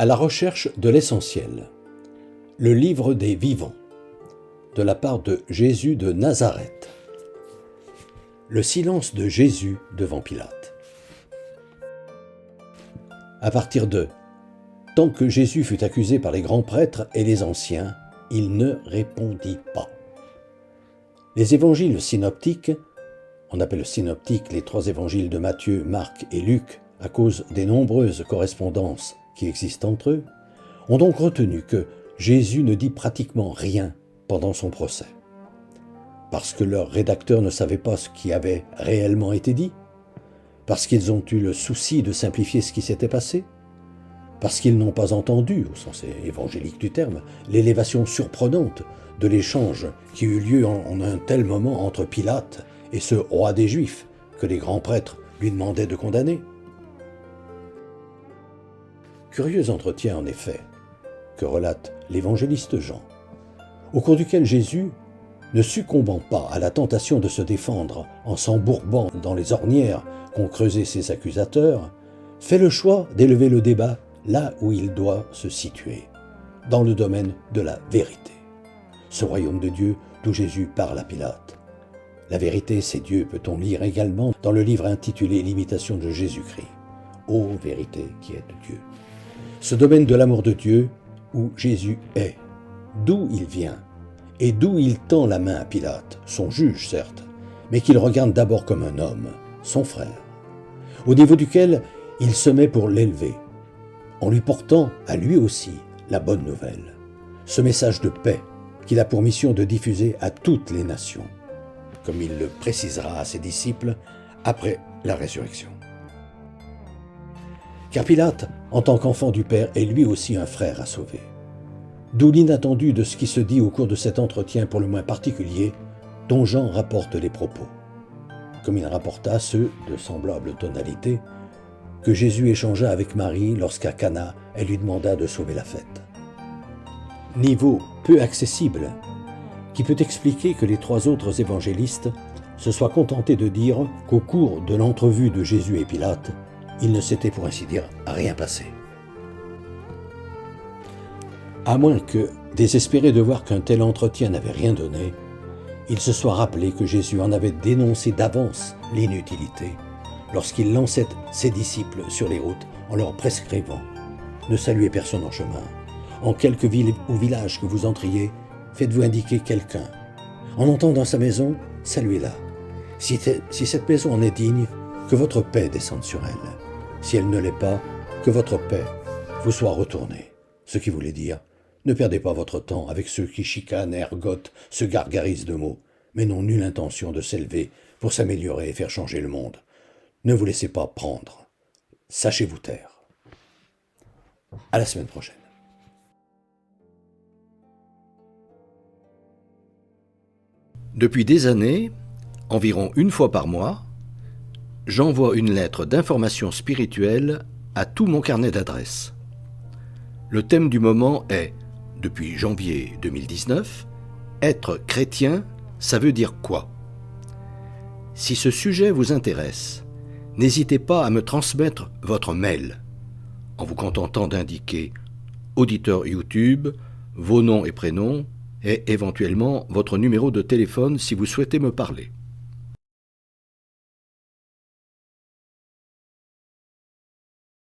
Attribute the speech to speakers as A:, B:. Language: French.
A: À la recherche de l'essentiel. Le livre des vivants. De la part de Jésus de Nazareth. Le silence de Jésus devant Pilate. À partir de « Tant que Jésus fut accusé par les grands prêtres et les anciens, il ne répondit pas. » Les évangiles synoptiques, on appelle synoptiques les 3 évangiles de Matthieu, Marc et Luc à cause des nombreuses correspondances qui existent entre eux, ont donc retenu que Jésus ne dit pratiquement rien pendant son procès. Parce que leurs rédacteurs ne savaient pas ce qui avait réellement été dit, parce qu'ils ont eu le souci de simplifier ce qui s'était passé, parce qu'ils n'ont pas entendu, au sens évangélique du terme, l'élévation surprenante de l'échange qui eut lieu en un tel moment entre Pilate et ce roi des Juifs que les grands prêtres lui demandaient de condamner. Curieux entretien en effet, que relate l'évangéliste Jean, au cours duquel Jésus, ne succombant pas à la tentation de se défendre en s'embourbant dans les ornières qu'ont creusé ses accusateurs, fait le choix d'élever le débat là où il doit se situer, dans le domaine de la vérité. Ce royaume de Dieu d'où Jésus parle à Pilate. La vérité, c'est Dieu, peut-on lire également dans le livre intitulé L'imitation de Jésus-Christ. Ô vérité qui est de Dieu. Ce domaine de l'amour de Dieu où Jésus est, d'où il vient, et d'où il tend la main à Pilate, son juge certes, mais qu'il regarde d'abord comme un homme, son frère, au niveau duquel il se met pour l'élever, en lui portant à lui aussi la bonne nouvelle, ce message de paix qu'il a pour mission de diffuser à toutes les nations, comme il le précisera à ses disciples après la résurrection. Car Pilate, en tant qu'enfant du Père, est lui aussi un frère à sauver. D'où l'inattendu de ce qui se dit au cours de cet entretien pour le moins particulier, dont Jean rapporte les propos, comme il rapporta ceux de semblable tonalité que Jésus échangea avec Marie lorsqu'à Cana, elle lui demanda de sauver la fête. Niveau peu accessible, qui peut expliquer que les 3 autres évangélistes se soient contentés de dire qu'au cours de l'entrevue de Jésus et Pilate, il ne s'était pour ainsi dire rien passé. À moins que, désespéré de voir qu'un tel entretien n'avait rien donné, il se soit rappelé que Jésus en avait dénoncé d'avance l'inutilité lorsqu'il lançait ses disciples sur les routes en leur prescrivant « Ne saluez personne en chemin. En quelque ville ou village que vous entriez, faites-vous indiquer quelqu'un. En entrant dans sa maison, saluez-la. Si cette maison en est digne, que votre paix descende sur elle. Si elle ne l'est pas, que votre paix vous soit retournée. » Ce qui voulait dire, ne perdez pas votre temps avec ceux qui chicanent, ergotent, se gargarisent de mots, mais n'ont nulle intention de s'élever pour s'améliorer et faire changer le monde. Ne vous laissez pas prendre. Sachez vous taire. À la semaine prochaine.
B: Depuis des années, environ 1 fois par mois, j'envoie une lettre d'information spirituelle à tout mon carnet d'adresses. Le thème du moment est, depuis janvier 2019, « Être chrétien, ça veut dire quoi ?» Si ce sujet vous intéresse, n'hésitez pas à me transmettre votre mail, en vous contentant d'indiquer auditeur YouTube, vos noms et prénoms, et éventuellement votre numéro de téléphone si vous souhaitez me parler.